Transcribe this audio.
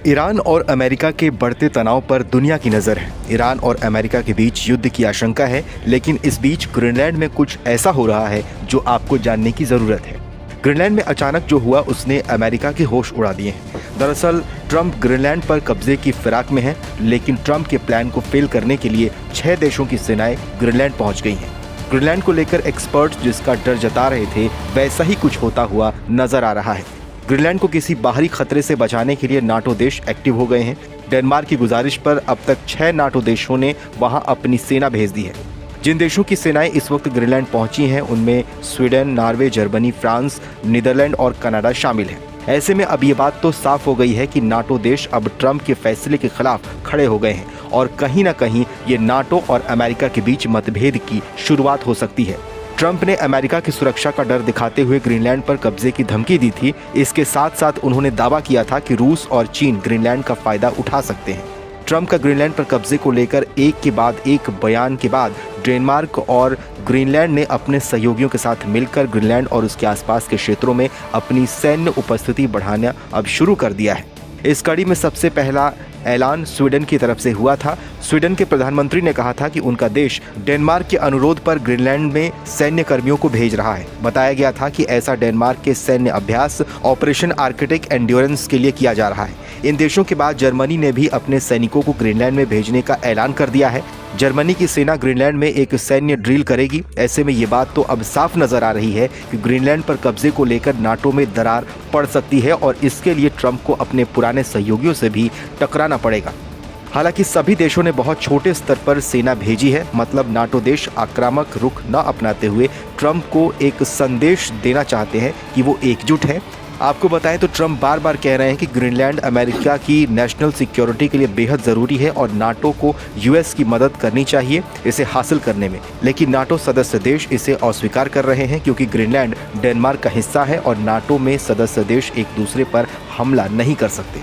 Iran और America के बढ़ते तनाव पर दुनिया की नज़र है। ईरान और अमेरिका के बीच युद्ध की आशंका है, लेकिन इस बीच ग्रीनलैंड में कुछ ऐसा हो रहा है जो आपको जानने की ज़रूरत है। ग्रीनलैंड में अचानक जो हुआ उसने अमेरिका के होश उड़ा दिए हैं। दरअसल ट्रंप ग्रीनलैंड पर कब्जे की फिराक में हैं, लेकिन ट्रंप के प्लान को फेल करने के लिए 6 देशों की सेनाएं ग्रीनलैंड पहुंच गई हैं। ग्रीनलैंड को लेकर एक्सपर्ट्स जिसका डर जता रहे थे, वैसा ही कुछ होता हुआ नजर आ रहा है। ग्रीनलैंड को किसी बाहरी खतरे से बचाने के लिए नाटो देश एक्टिव हो गए हैं। डेनमार्क की गुजारिश पर अब तक 6 नाटो देशों ने वहां अपनी सेना भेज दी है। जिन देशों की सेनाएं इस वक्त ग्रीनलैंड पहुंची हैं, उनमें Sweden, Norway, Germany, France, Netherland और कनाडा शामिल हैं। ऐसे में अब ये बात तो साफ हो गई है कि नाटो देश अब ट्रंप के फैसले के खिलाफ खड़े हो गए हैं और कहीं ना कहीं ये नाटो और अमेरिका के बीच मतभेद की शुरुआत हो सकती है। ट्रंप ने अमेरिका की सुरक्षा का डर दिखाते हुए ग्रीनलैंड पर कब्जे की धमकी दी थी। इसके साथ साथ उन्होंने दावा किया था कि रूस और चीन ग्रीनलैंड का फायदा उठा सकते हैं। ट्रंप का ग्रीनलैंड पर कब्जे को लेकर एक के बाद एक बयान के बाद डेनमार्क और ग्रीनलैंड ने अपने सहयोगियों के साथ मिलकर ग्रीनलैंड और उसके आसपास के क्षेत्रों में अपनी सैन्य उपस्थिति बढ़ाना अब शुरू कर दिया है। इस कड़ी में सबसे पहला ऐलान स्वीडन की तरफ से हुआ था। स्वीडन के प्रधानमंत्री ने कहा था कि उनका देश डेनमार्क के अनुरोध पर ग्रीनलैंड में सैन्य कर्मियों को भेज रहा है। बताया गया था कि ऐसा डेनमार्क के सैन्य अभ्यास ऑपरेशन आर्कटिक एंड्योरेंस के लिए किया जा रहा है। इन देशों के बाद जर्मनी ने भी अपने सैनिकों को ग्रीनलैंड में भेजने का ऐलान कर दिया है। जर्मनी की सेना ग्रीनलैंड में एक सैन्य ड्रिल करेगी। ऐसे में ये बात तो अब साफ नजर आ रही है कि ग्रीनलैंड पर कब्जे को लेकर नाटो में दरार पड़ सकती है और इसके लिए ट्रंप को अपने पुराने सहयोगियों से भी टकराना पड़ेगा। हालांकि सभी देशों ने बहुत छोटे स्तर पर सेना भेजी है, मतलब नाटो देश आक्रामक रुख न अपनाते हुए ट्रंप को एक संदेश देना चाहते हैं कि वो एकजुट है। आपको बताएं तो ट्रंप बार बार कह रहे हैं कि ग्रीनलैंड अमेरिका की नेशनल सिक्योरिटी के लिए बेहद ज़रूरी है और नाटो को यूएस की मदद करनी चाहिए इसे हासिल करने में। लेकिन नाटो सदस्य देश इसे अस्वीकार कर रहे हैं क्योंकि ग्रीनलैंड डेनमार्क का हिस्सा है और नाटो में सदस्य देश एक दूसरे पर हमला नहीं कर सकते।